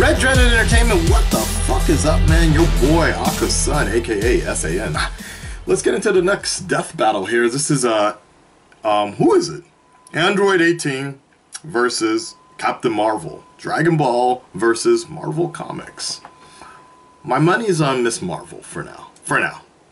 Red Dreaded Entertainment, what the fuck is up, man? Your boy Akasan, aka SAN. Let's get into the next death battle here. This is who is it? Android 18 versus Captain Marvel. Dragon Ball versus Marvel Comics. My money is on Miss Marvel for now.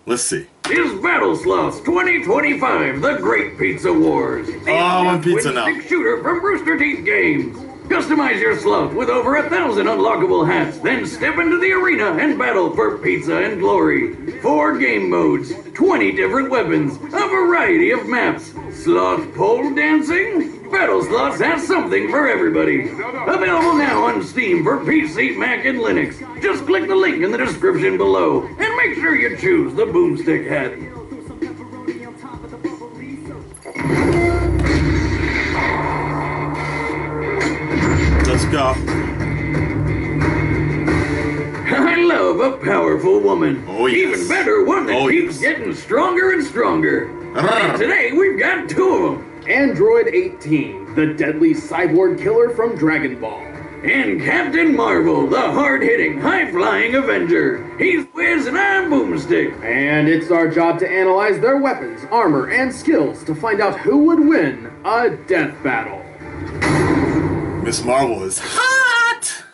Let's see. Is Battle Sloths 2025, the Great Pizza Wars. Oh, I want pizza now. Shooter from Rooster Teeth Games. Customize your sloth with over 1,000 unlockable hats, then step into the arena and battle for pizza and glory. 4 game modes, 20 different weapons, a variety of maps. Sloth pole dancing? Battle Sloths has something for everybody. Available now on Steam for PC, Mac, and Linux. Just click the link in the description below, and make sure you choose the boomstick hat. Let's go. I love a powerful woman. Oh, yes. Even better, one that keeps getting stronger and stronger. And today, we've got 2 of them. Android 18, the deadly cyborg killer from Dragon Ball. And Captain Marvel, the hard-hitting, high-flying Avenger. He's Wiz and I'm Boomstick. And it's our job to analyze their weapons, armor, and skills to find out who would win a death battle. Miss Marvel is hot!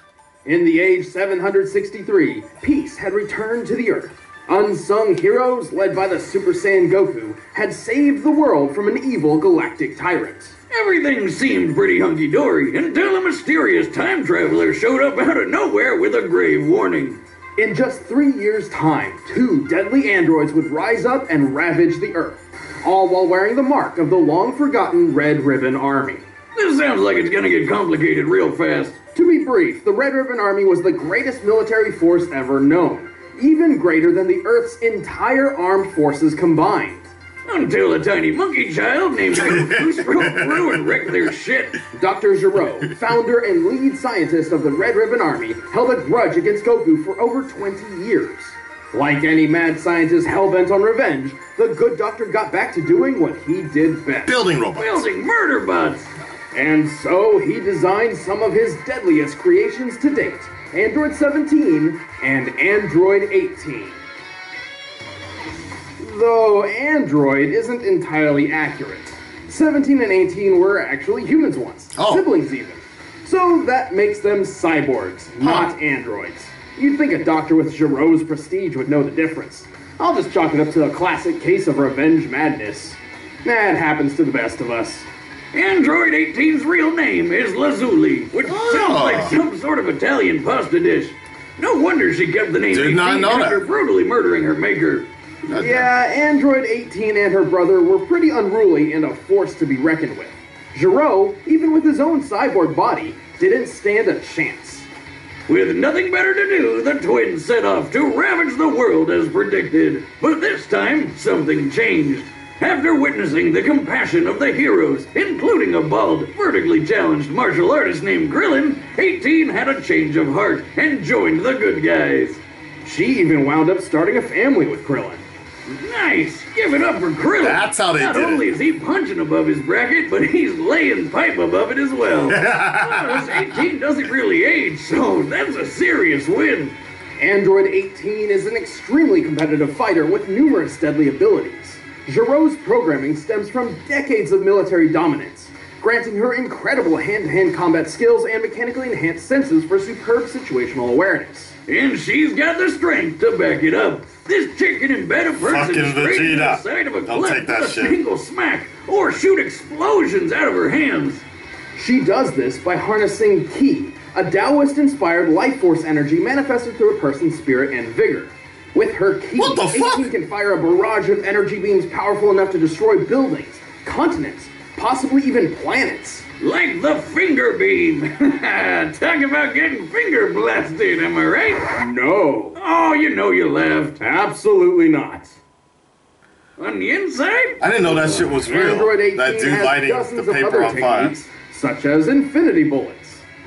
In the age 763, peace had returned to the Earth. Unsung heroes, led by the Super Saiyan Goku, had saved the world from an evil galactic tyrant. Everything seemed pretty hunky-dory until a mysterious time traveler showed up out of nowhere with a grave warning. In just 3 years' time, 2 deadly androids would rise up and ravage the Earth, all while wearing the mark of the long-forgotten Red Ribbon Army. This sounds like it's gonna get complicated real fast. To be brief, the Red Ribbon Army was the greatest military force ever known, even greater than the Earth's entire armed forces combined. Until a tiny monkey child named Goku strode through and wrecked their shit. Dr. Gero, founder and lead scientist of the Red Ribbon Army, held a grudge against Goku for over 20 years. Like any mad scientist hell-bent on revenge, the good doctor got back to doing what he did best. Building robots. Building murder bots. And so he designed some of his deadliest creations to date, Android 17 and Android 18. Though Android isn't entirely accurate. 17 and 18 were actually humans once, siblings even. So that makes them cyborgs, not androids. You'd think a doctor with Gero's prestige would know the difference. I'll just chalk it up to a classic case of revenge madness. That happens to the best of us. Android 18's real name is Lazuli, which sounds like some sort of Italian pasta dish. No wonder she kept the name 18 after brutally murdering her maker. Yeah, Android 18 and her brother were pretty unruly and a force to be reckoned with. Gero, even with his own cyborg body, didn't stand a chance. With nothing better to do, the twins set off to ravage the world as predicted. But this time, something changed. After witnessing the compassion of the heroes, including a bald, vertically challenged martial artist named Krillin, 18 had a change of heart and joined the good guys. She even wound up starting a family with Krillin. Nice! Give it up for Krillin! That's how they did it. Not only is he punching above his bracket, but he's laying pipe above it as well. This 18 doesn't really age, so that's a serious win. Android 18 is an extremely competitive fighter with numerous deadly abilities. Gero's programming stems from decades of military dominance, granting her incredible hand-to-hand combat skills and mechanically enhanced senses for superb situational awareness. And she's got the strength to back it up. This chick can embed a person straight into the side of a cliff with a single smack, or shoot explosions out of her hands. She does this by harnessing Ki, a Taoist-inspired life force energy manifested through a person's spirit and vigor. With her Ki, 18 can fire a barrage of energy beams powerful enough to destroy buildings, continents, possibly even planets. Like the finger beam. Talk about getting finger blasted, am I right? No. Oh, you know you laughed. Absolutely not. On the inside? I didn't know that shit was real. Android 18 that dude has lighting dozens the paper of other on fire. techniques, such as infinity bullets.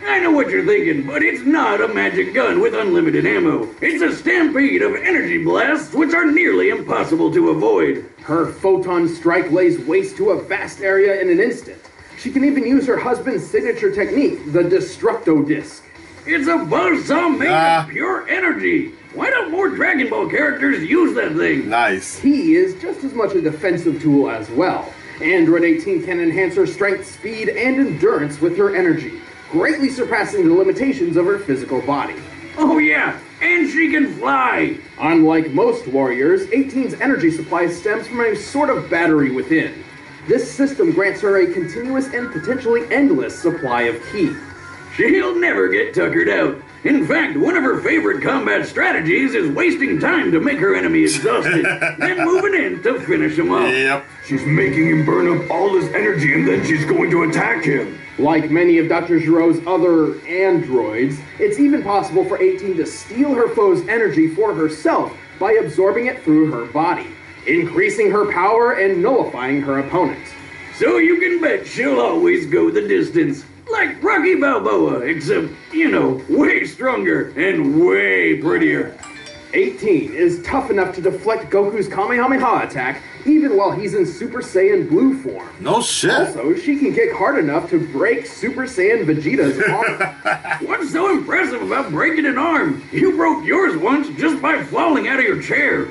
I know what you're thinking, but it's not a magic gun with unlimited ammo. It's a stampede of energy blasts which are nearly impossible to avoid. Her photon strike lays waste to a vast area in an instant. She can even use her husband's signature technique, the Destructo Disc. It's a buzzsaw made of pure energy. Why don't more Dragon Ball characters use that thing? Nice. He is just as much a defensive tool as well. Android 18 can enhance her strength, speed, and endurance with her energy, greatly surpassing the limitations of her physical body. Oh yeah, and she can fly! Unlike most warriors, 18's energy supply stems from a sort of battery within. This system grants her a continuous and potentially endless supply of ki. She'll never get tuckered out. In fact, one of her favorite combat strategies is wasting time to make her enemy exhausted, then moving in to finish him off. Yep. She's making him burn up all his energy and then she's going to attack him. Like many of Dr. Giro's other androids, it's even possible for 18 to steal her foe's energy for herself by absorbing it through her body, increasing her power and nullifying her opponent. So you can bet she'll always go the distance. Like Rocky Balboa, except, you know, way stronger and way prettier. 18 is tough enough to deflect Goku's Kamehameha attack even while he's in Super Saiyan Blue form. No shit. Also, she can kick hard enough to break Super Saiyan Vegeta's arm. What's so impressive about breaking an arm? You broke yours once just by falling out of your chair.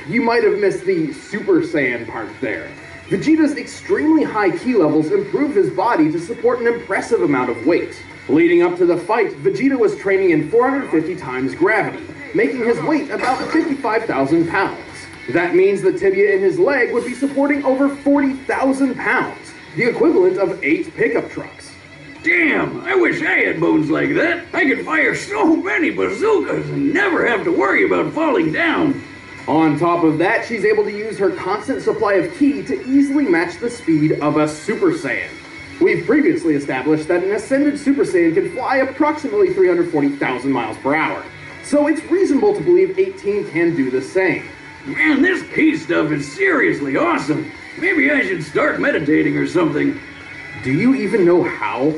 You might have missed the Super Saiyan part there. Vegeta's extremely high ki levels improve his body to support an impressive amount of weight. Leading up to the fight, Vegeta was training in 450 times gravity, making his weight about 55,000 pounds. That means the tibia in his leg would be supporting over 40,000 pounds, the equivalent of 8 pickup trucks. Damn, I wish I had bones like that. I could fire so many bazookas and never have to worry about falling down. On top of that, she's able to use her constant supply of ki to easily match the speed of a Super Saiyan. We've previously established that an ascended Super Saiyan can fly approximately 340,000 miles per hour, so it's reasonable to believe 18 can do the same. Man, this ki stuff is seriously awesome. Maybe I should start meditating or something. Do you even know how?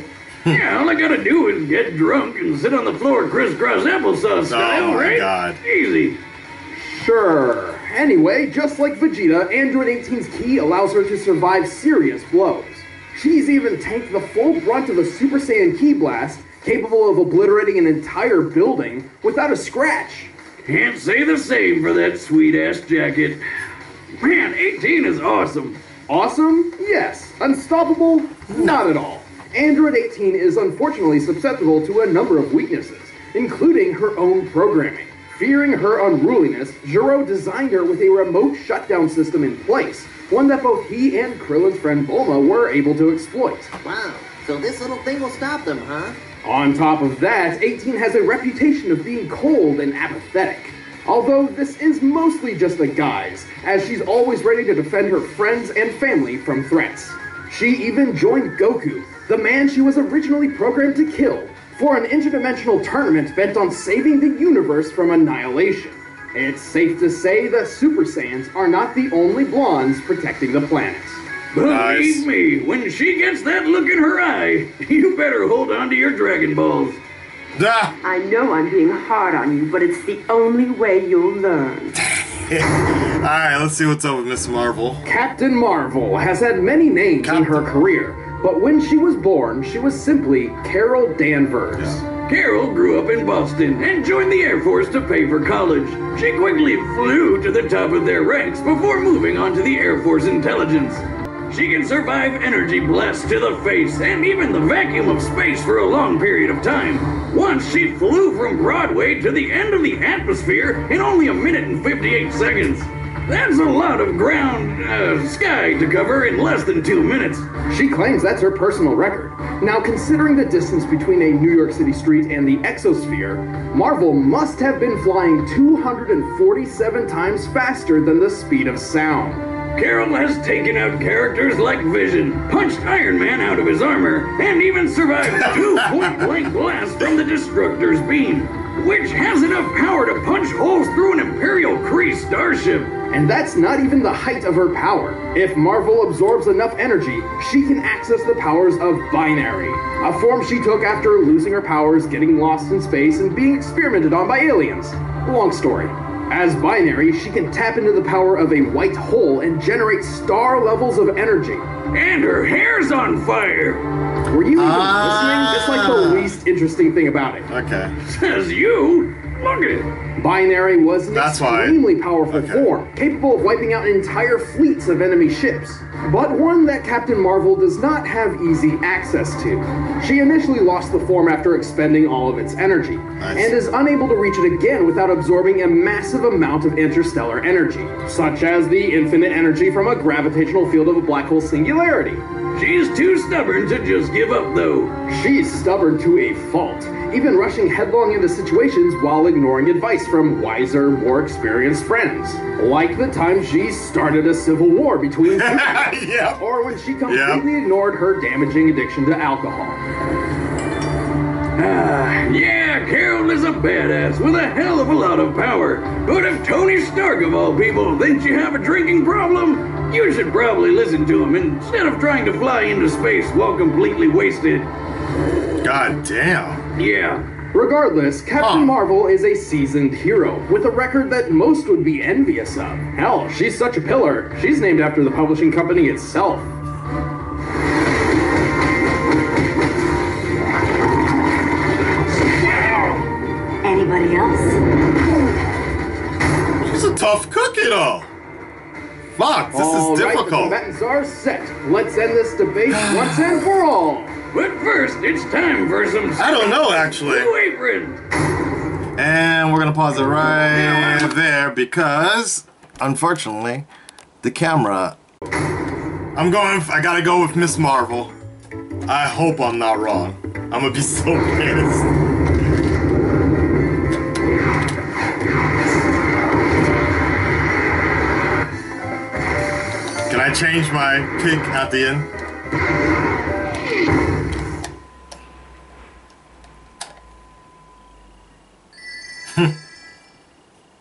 Yeah, all I gotta do is get drunk and sit on the floor crisscross applesauce style, right? God. Easy. Sure. Anyway, just like Vegeta, Android 18's ki allows her to survive serious blows. She's even tanked the full brunt of a Super Saiyan ki blast, capable of obliterating an entire building without a scratch. Can't say the same for that sweet-ass jacket. Man, 18 is awesome. Awesome? Yes. Unstoppable? Not at all. Android 18 is unfortunately susceptible to a number of weaknesses, including her own programming. Fearing her unruliness, Gero designed her with a remote shutdown system in place, one that both he and Krillin's friend Bulma were able to exploit. Wow, so this little thing will stop them, huh? On top of that, 18 has a reputation of being cold and apathetic. Although this is mostly just a guise, as she's always ready to defend her friends and family from threats. She even joined Goku, the man she was originally programmed to kill, for an interdimensional tournament bent on saving the universe from annihilation. It's safe to say the Super Saiyans are not the only blondes protecting the planet. Believe me, when she gets that look in her eye, you better hold on to your Dragon Balls. I know I'm being hard on you, but it's the only way you'll learn. Alright, let's see what's up with Miss Marvel. Captain Marvel has had many names in her career, but when she was born, she was simply Carol Danvers. Carol grew up in Boston and joined the Air Force to pay for college. She quickly flew to the top of their ranks before moving on to the Air Force Intelligence. She can survive energy blasts to the face and even the vacuum of space for a long period of time. Once she flew from Broadway to the end of the atmosphere in only 1 minute and 58 seconds. That's a lot of sky to cover in less than 2 minutes. She claims that's her personal record. Now, considering the distance between a New York City street and the exosphere, Marvel must have been flying 247 times faster than the speed of sound. Carol has taken out characters like Vision, punched Iron Man out of his armor, and even survived 2 point-blank blasts from the Destructor's beam, which has enough power to punch holes through an Imperial Kree starship. And that's not even the height of her power. If Marvel absorbs enough energy, she can access the powers of Binary, a form she took after losing her powers, getting lost in space, and being experimented on by aliens. Long story. As Binary, she can tap into the power of a white hole and generate star levels of energy. And her hair's on fire! Were you even listening? That's like the least interesting thing about it. Okay. Says you. Look at it. Binary was an extremely powerful form, capable of wiping out entire fleets of enemy ships, but one that Captain Marvel does not have easy access to. She initially lost the form after expending all of its energy, and is unable to reach it again without absorbing a massive amount of interstellar energy, such as the infinite energy from a gravitational field of a black hole singularity. She's too stubborn to just give up, though. She's stubborn to a fault, even rushing headlong into situations while ignoring advice from wiser, more experienced friends. Like the time she started a civil war between two yep. or when she completely ignored her damaging addiction to alcohol. Yeah, Carol is a badass with a hell of a lot of power. But if Tony Stark, of all people, thinks you have a drinking problem, you should probably listen to him instead of trying to fly into space while completely wasted. God damn. Yeah. Regardless, Captain Marvel is a seasoned hero, with a record that most would be envious of. Hell, she's such a pillar, she's named after the publishing company itself. Anybody else? She's a tough cookie, though. Fuck, this is difficult. The combatants are set. Let's end this debate once and for all. But first, it's time for some... I don't know, actually. Blue Apron. And we're gonna pause it right there because, unfortunately, the camera... I gotta go with Miss Marvel. I hope I'm not wrong. I'm gonna be so pissed. Can I change my pick at the end?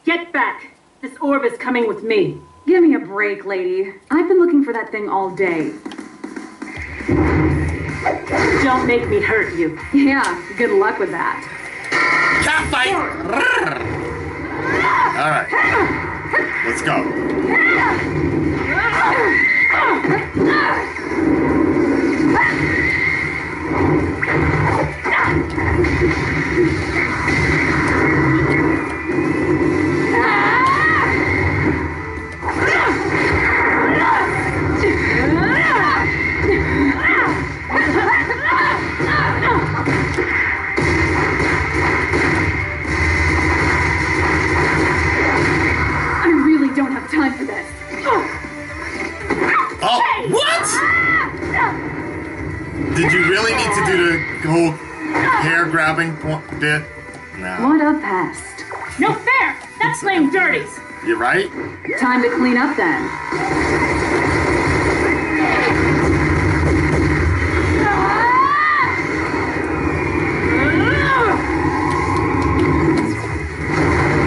Get back! This orb is coming with me. Give me a break, lady. I've been looking for that thing all day. Don't make me hurt you. Yeah, good luck with that. Cat fight! Alright. Let's go. I really don't have time for this. Oh, what? Did you really need to do the whole hair grabbing bit? No. What a pest. No fair! That's playing dirty. You right? Time to clean up then.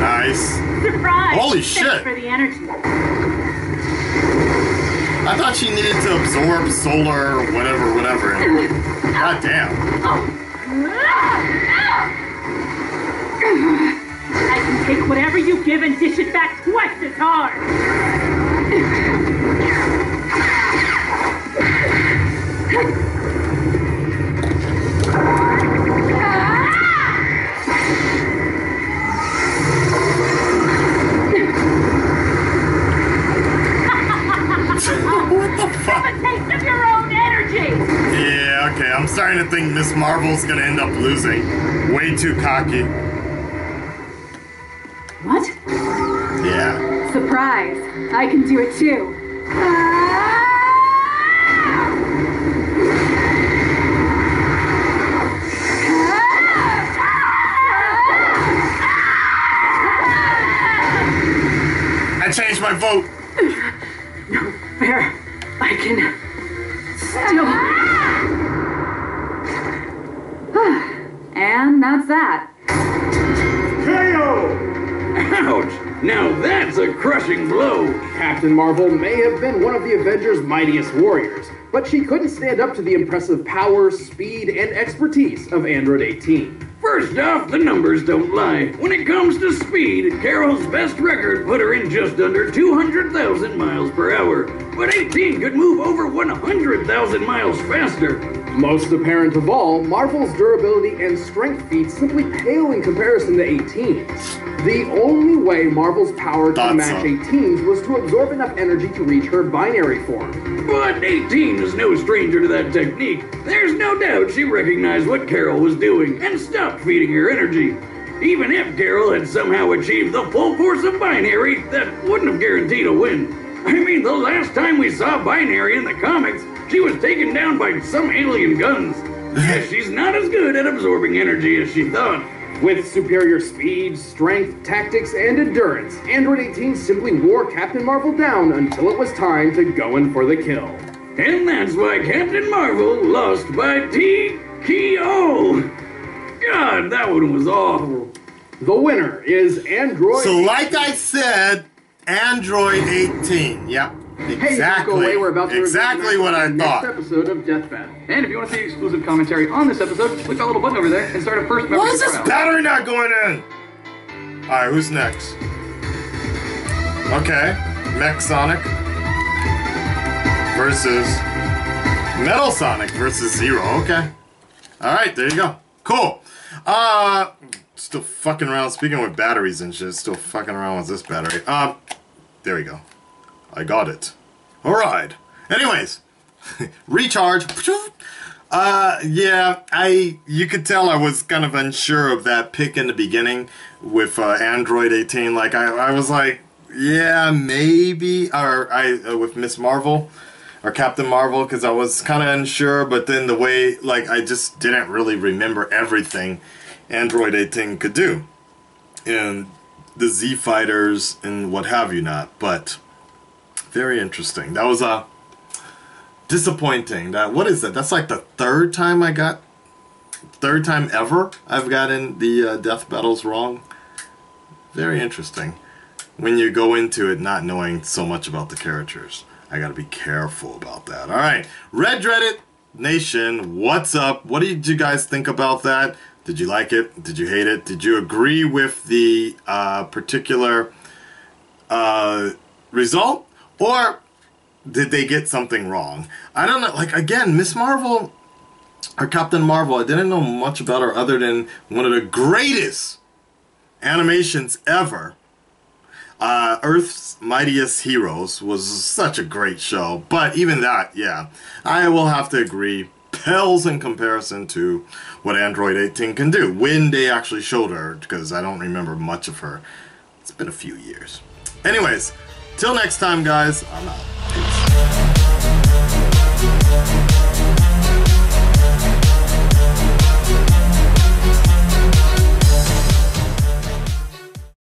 Nice. Surprise! Holy Thanks shit. for the energy. I thought she needed to absorb solar or whatever. God damn. I can take whatever you give and dish it back twice as hard. What the fuck? Have a taste of your own energy. Yeah, okay. I'm starting to think Miss Marvel's gonna end up losing. Way too cocky. What? Yeah. Surprise. I can do it too. I changed my vote. No fair. I can still... And that's that. Ouch! Now that's a crushing blow! Captain Marvel may have been one of the Avengers' mightiest warriors, but she couldn't stand up to the impressive power, speed, and expertise of Android 18. First off, the numbers don't lie. When it comes to speed, Carol's best record put her in just under 200,000 miles per hour. but 18 could move over 100,000 miles faster. Most apparent of all, Marvel's durability and strength feats simply pale in comparison to 18's. The only way Marvel's power could match 18's was to absorb enough energy to reach her binary form. But 18 is no stranger to that technique. There's no doubt she recognized what Carol was doing and stopped feeding her energy. Even if Carol had somehow achieved the full force of binary, that wouldn't have guaranteed a win. I mean, the last time we saw binary in the comics, she was taken down by some alien guns. Yeah, she's not as good at absorbing energy as she thought. With superior speed, strength, tactics, and endurance, Android 18 simply wore Captain Marvel down until it was time to go in for the kill. And that's why Captain Marvel lost by TKO. God, that one was awful. The winner is Android. So, like I said, Android 18. Yep. Exactly. Hey, we're about to exactly what I thought. Next episode of Death Battle. And if you want to see exclusive commentary on this episode, click that little button over there and start a first membership. Why is this battery not going in? Alright, who's next? Okay. Mech Sonic versus Metal Sonic versus Zero. Okay. Alright, there you go. Cool. Still fucking around, speaking with batteries and shit, still fucking around with this battery. There we go. I got it. Alright. Anyways, recharge. Yeah, you could tell I was kind of unsure of that pick in the beginning with Android 18. Like, I was like, yeah, maybe, or with Miss Marvel, or Captain Marvel, because I was kind of unsure, but then the way, like, I just didn't really remember everything Android 18 could do. And the Z fighters and what have you not, but very interesting. That was disappointing. What is that? That's like the third time ever I've gotten the death battles wrong. Very interesting. When you go into it not knowing so much about the characters. I gotta be careful about that. Alright, Red Dreaded Nation, what's up? What did you guys think about that? Did you like it? Did you hate it? Did you agree with the particular result? Or did they get something wrong? I don't know. Like, again, Miss Marvel, or Captain Marvel, I didn't know much about her other than one of the greatest animations ever. Earth's Mightiest Heroes was such a great show. But even that, yeah, I will have to agree, pales in comparison to what Android 18 can do. When they actually showed her, because I don't remember much of her. It's been a few years. Anyways, till next time, guys, I'm out. Peace.